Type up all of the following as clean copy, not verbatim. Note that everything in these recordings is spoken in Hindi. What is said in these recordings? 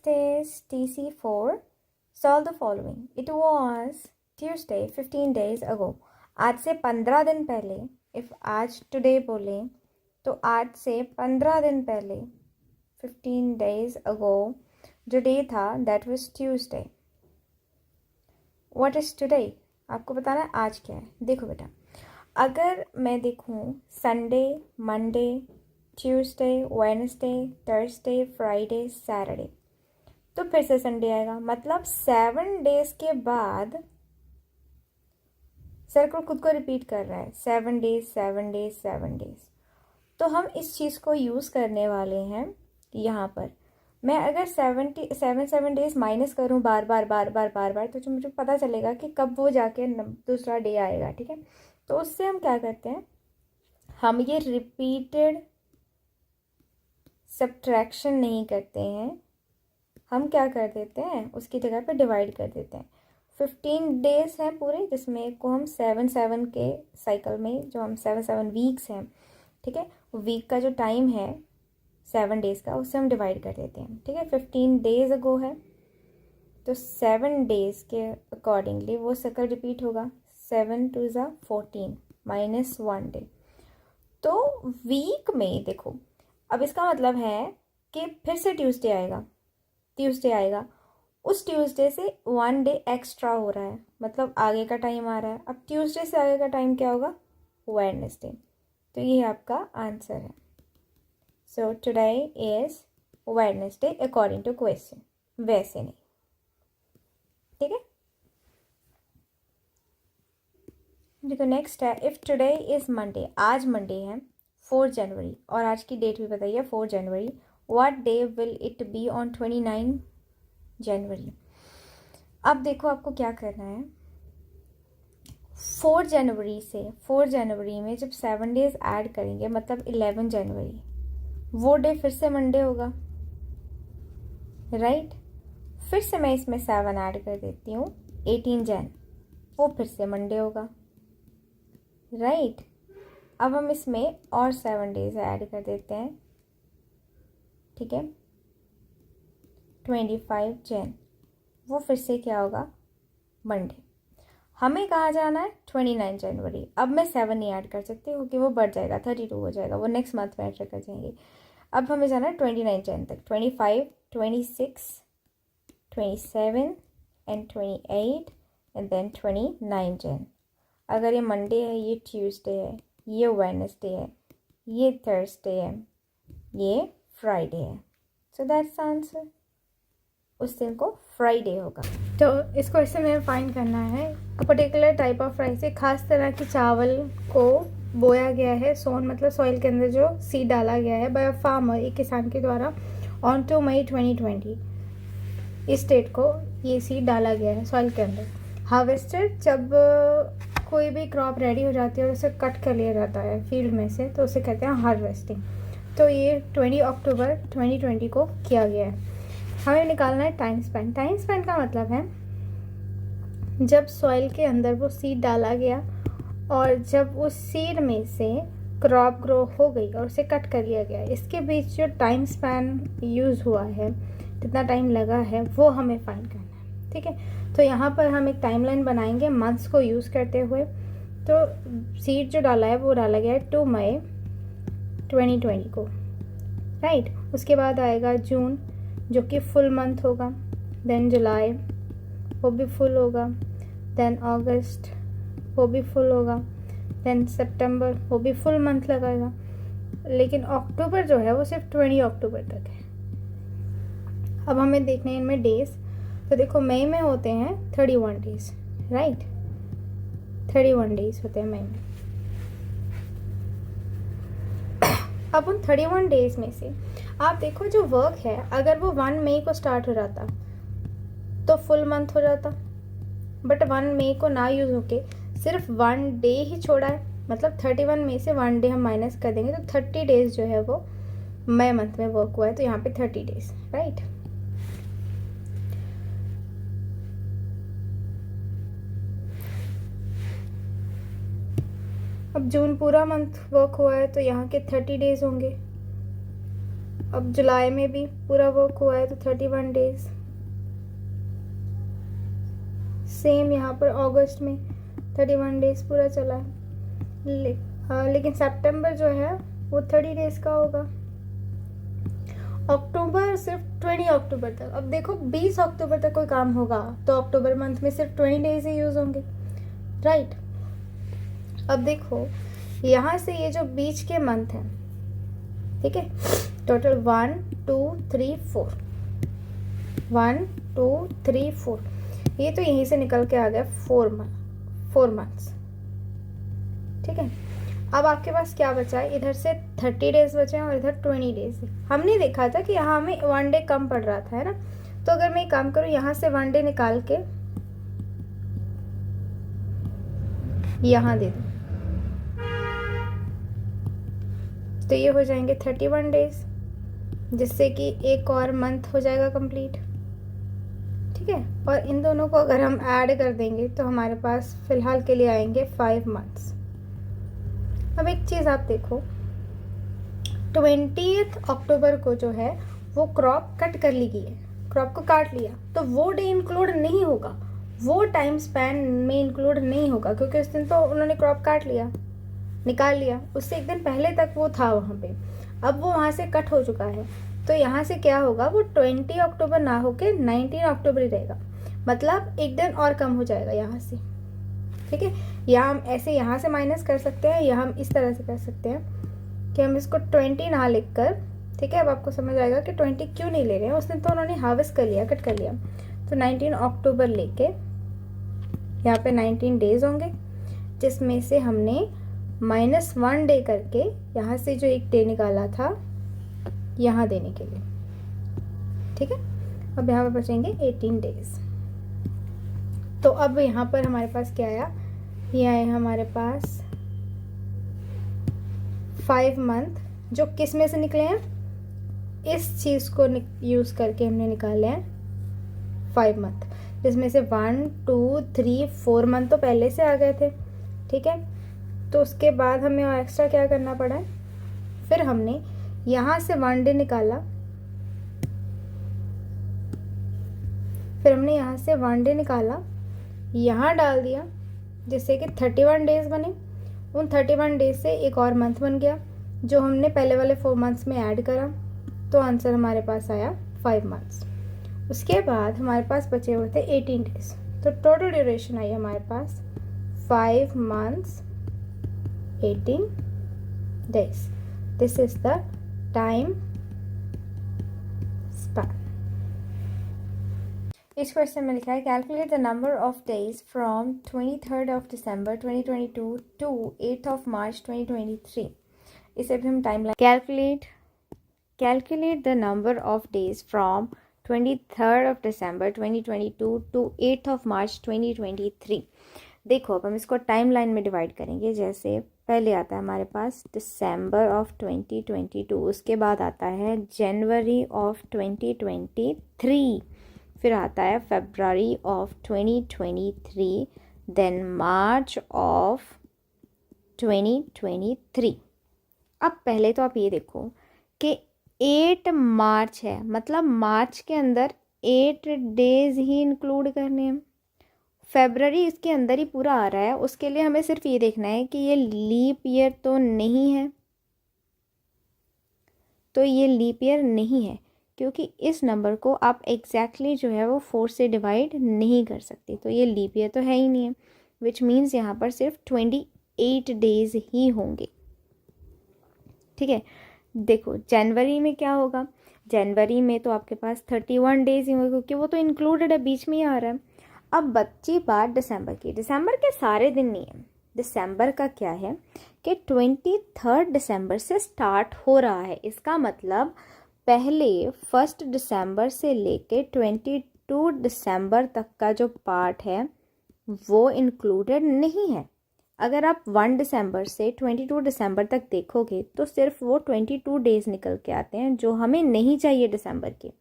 exercise TC4. Solve the following. It was Tuesday 15 days ago. आज से 15 दिन पहले. If आज today बोले तो आज से 15 दिन पहले 15 days ago जो डे था that was Tuesday. What is today? आपको बताना है आज क्या है. देखो बेटा, अगर मैं देखूँ Sunday, Monday, Tuesday, Wednesday, Thursday, Friday, Saturday, तो फिर से संडे आएगा. मतलब 7 डेज के बाद सर्कल खुद को रिपीट कर रहा है. 7 डेज 7 डेज 7 डेज. तो हम इस चीज़ को यूज़ करने वाले हैं यहाँ पर. मैं अगर 7 डेज माइनस करूँ बार बार बार बार बार बार, तो जो मुझे पता चलेगा कि कब वो जाके दूसरा डे आएगा. ठीक है, तो उससे हम क्या करते हैं, हम ये रिपीटेड सब्ट्रैक्शन नहीं करते हैं. हम क्या कर देते हैं, उसकी जगह पे डिवाइड कर देते हैं. 15 डेज हैं पूरे, जिसमें को हम 7 के साइकिल में, जो हम 7 वीक्स हैं, ठीक है, वीक का जो टाइम है 7 डेज का, उससे हम डिवाइड कर देते हैं. ठीक है, 15 डेज अगो है तो 7 डेज के अकॉर्डिंगली वो सर्कल रिपीट होगा. 7 2 ज़ा 14 माइनस 1 डे. तो वीक में देखो, अब इसका मतलब है कि फिर से ट्यूसडे आएगा. उस ट्यूसडे से 1 डे एक्स्ट्रा हो रहा है, मतलब आगे का टाइम आ रहा है. अब ट्यूसडे से आगे का टाइम क्या होगा, वेडनेसडे. तो ये आपका आंसर है. So today is Wednesday according to question, वैसे नहीं. ठीक है, देखो नेक्स्ट है, इफ़ टुडे इज़ मंडे, आज मंडे है 4 जनवरी, और आज की डेट भी बताइए 4 जनवरी. What day will it be on 29 January. अब देखो आपको क्या करना है, 4 जनवरी में जब 7 डेज ऐड करेंगे, मतलब 11 जनवरी, वो डे फिर से मंडे होगा, राइट. फिर से मैं इसमें 7 ऐड कर देती हूँ, 18 जन, वो फिर से मंडे होगा, राइट. अब हम इसमें और 7 डेज ऐड कर देते हैं. ठीक है, 25 जन, वो फिर से क्या होगा, मंडे. हमें कहाँ जाना है, 29 जनवरी. अब मैं 7 नहीं ऐड कर सकती क्योंकि वो बढ़ जाएगा, 32 हो जाएगा, वो नेक्स्ट मंथ में एंटर कर जाएंगे. अब हमें जाना है 29 जन तक. 25 26 27 एंड 28 एंड देन 29 जन. अगर ये मंडे है, ये ट्यूसडे है, ये वेडनेसडे है, ये थर्सडे है, ये फ्राइडे है. So that's answer. उस दिन को फ्राइडे होगा. तो इस क्वेश्चन में फाइंड करना है a particular type of rice, एक खास तरह की चावल को बोया गया है, सोन मतलब सॉइल के अंदर जो सीड डाला गया है बाय अ फार्मर, एक किसान के द्वारा, ऑन 2 मई 2020. इस डेट को ये सीड डाला गया है सॉइल के अंदर. हार्वेस्टेड, जब कोई भी क्रॉप रेडी हो जाती है और उसे कट कर लिया जाता है फील्ड में से, तो उसे कहते हैं हार्वेस्टिंग. तो ये 20 अक्टूबर 2020 को किया गया है. हमें निकालना है टाइम स्पैन. टाइम स्पैन का मतलब है जब सॉइल के अंदर वो सीड डाला गया और जब उस सीड में से क्रॉप ग्रो हो गई और उसे कट कर लिया गया, इसके बीच जो टाइम स्पैन यूज़ हुआ है, कितना टाइम लगा है, वो हमें फाइंड करना है. ठीक है, तो यहाँ पर हम एक टाइमलाइन बनाएंगे मंथ्स को यूज़ करते हुए. तो सीड जो डाला है वो डाला गया है 2 मई 2020 को, राइट. उसके बाद आएगा जून, जो कि फुल मंथ होगा. देन जुलाई, वो भी फुल होगा. देन अगस्त, वो भी फुल होगा. देन सितंबर, वो भी फुल मंथ लगाएगा. लेकिन अक्टूबर जो है वो सिर्फ 20 अक्टूबर तक है. अब हमें देखने हैं इनमें डेज. तो देखो मई में होते हैं 31 डेज, राइट. 31 डेज होते हैं मई में. अब उन 31 डेज में से आप देखो जो वर्क है, अगर वो 1 मई को स्टार्ट हो जाता तो फुल मंथ हो जाता. बट 1 मई को ना यूज़ होके सिर्फ 1 डे ही छोड़ा है, मतलब 31 में से 1 डे हम माइनस कर देंगे तो 30 डेज जो है वो मई मंथ में वर्क हुआ है. तो यहाँ पे 30 डेज, राइट. अब जून पूरा मंथ वर्क हुआ है तो यहाँ के 30 डेज होंगे. अब जुलाई में भी पूरा वर्क हुआ है तो 31 डेज। सेम यहाँ पर अगस्त में 31 डेज पूरा चला है। लेकिन सितंबर जो है वो 30 डेज का होगा। अक्टूबर सिर्फ 20 अक्टूबर तक। अब देखो 20 अक्टूबर तक कोई काम होगा तो अक्टूबर मंथ में सिर्फ 20 डेज ही यूज होंगे, राइट। अब देखो यहाँ से ये जो बीच के मंथ हैं, ठीक है, टोटल 1 2 3 4, 1 2 3 4, ये तो यहीं से निकल के आ गया 4 मंथ्स, ठीक है। अब आपके पास क्या बचा है, इधर से 30 डेज बचे हैं और इधर 20 डेज है। हमने देखा था कि यहाँ हमें 1 डे कम पड़ रहा था, है ना। तो अगर मैं एक काम करूँ, यहाँ से 1 डे निकाल के यहाँ दे दूँ तो ये हो जाएंगे 31 डेज, जिससे कि एक और मंथ हो जाएगा कंप्लीट, ठीक है। और इन दोनों को अगर हम ऐड कर देंगे तो हमारे पास फिलहाल के लिए आएंगे 5 मंथ्स। अब एक चीज़ आप देखो, 20 अक्टूबर को जो है वो क्रॉप कट कर ली गई है, क्रॉप को काट लिया, तो वो डे इंक्लूड नहीं होगा, वो टाइम स्पैन में इंक्लूड नहीं होगा, क्योंकि उस दिन तो उन्होंने क्रॉप काट लिया, निकाल लिया, उससे एक दिन पहले तक वो था वहाँ पे। अब वो वहाँ से कट हो चुका है, तो यहाँ से क्या होगा, वो 20 अक्टूबर ना होके 19 अक्टूबर ही रहेगा, मतलब एक दिन और कम हो जाएगा यहाँ से, ठीक है। या हम ऐसे यहाँ से माइनस कर सकते हैं, या हम इस तरह से कर सकते हैं कि हम इसको 20 ना लिख कर, ठीक है। अब आपको समझ आएगा कि 20 क्यों नहीं ले रहे हैं, उस दिन तो उन्होंने हार्वेस्ट कर लिया, कट कर लिया। तो 19 अक्टूबर लेके यहाँ पे 19 डेज होंगे, जिसमें से हमने -1 डे करके यहाँ से जो एक डे निकाला था यहाँ देने के लिए, ठीक है। अब यहाँ पर बचेंगे 18 डेज। तो अब यहाँ पर हमारे पास क्या आया, ये आए हमारे पास 5 मंथ, जो किस में से निकले हैं, इस चीज़ को यूज़ करके हमने निकाले हैं 5 मंथ, जिसमें से 1 2 3 4 मंथ तो पहले से आ गए थे, ठीक है। तो उसके बाद हमें और एक्स्ट्रा क्या करना पड़ा है, फिर हमने यहाँ से 1 डे निकाला, फिर हमने यहाँ से 1 डे निकाला, यहाँ डाल दिया, जिससे कि 31 डेज बने। उन 31 डेज से एक और मंथ बन गया, जो हमने पहले वाले 4 मंथ्स में ऐड करा, तो आंसर हमारे पास आया 5 मंथ्स। उसके बाद हमारे पास बचे हुए थे 18 डेज, तो टोटल ड्यूरेशन आई हमारे पास 5 months 18 days. This is the time span. इस क्वेश्चन में लिखा है calculate the number of days from 23 December 2022 to 8 March 2023। इसे भी हम timeline calculate the number of days from 23 December 2022 to 8 March 2023। देखो अब हम इसको टाइम लाइन में डिवाइड करेंगे। जैसे पहले आता है हमारे पास दिसंबर ऑफ 2022, उसके बाद आता है जनवरी ऑफ 2023, फिर आता है फरवरी ऑफ 2023, देन मार्च ऑफ 2023। अब पहले तो आप ये देखो कि 8 मार्च है, मतलब मार्च के अंदर 8 डेज ही इंक्लूड करने हैं। फरवरी इसके अंदर ही पूरा आ रहा है, उसके लिए हमें सिर्फ ये देखना है कि ये लीप ईयर तो नहीं है, तो ये लीप ईयर नहीं है, क्योंकि इस नंबर को आप एग्जैक्टली जो है वो 4 से डिवाइड नहीं कर सकते, तो ये लीप ईयर तो है ही नहीं है, विच मीन्स यहाँ पर सिर्फ 28 डेज ही होंगे, ठीक है। देखो जनवरी में क्या होगा, जनवरी में तो आपके पास 31 डेज ही होंगे, क्योंकि वो तो इंक्लूडेड है, बीच में ही आ रहा है। अब बच्ची बात दिसंबर की, दिसंबर के सारे दिन नहीं है, दिसंबर का क्या है कि 23 दिसंबर से स्टार्ट हो रहा है, इसका मतलब पहले 1 दिसंबर से लेके 22 दिसंबर तक का जो पार्ट है वो इंक्लूडेड नहीं है। अगर आप 1 दिसंबर से 22 दिसंबर तक देखोगे तो सिर्फ वो 22 डेज निकल के आते हैं, जो हमें नहीं चाहिए दिसंबर के।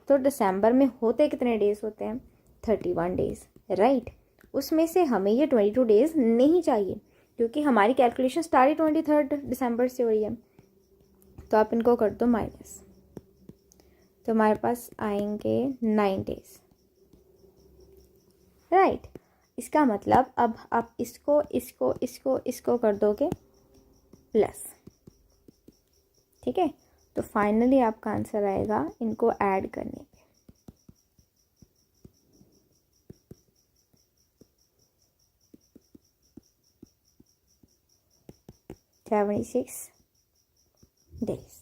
तो दिसंबर में होते कितने डेज होते हैं, 31 डेज, राइट। उसमें से हमें ये 22 डेज नहीं चाहिए, क्योंकि हमारी कैलकुलेशन स्टार्ट ही 23 दिसंबर से हुई है। तो आप इनको कर दो माइनस, तो हमारे पास आएंगे 9 डेज, राइट। इसका मतलब अब आप इसको इसको इसको इसको कर दोगे प्लस, ठीक है। तो फाइनली आपका आंसर आएगा इनको ऐड करने पे 76 days।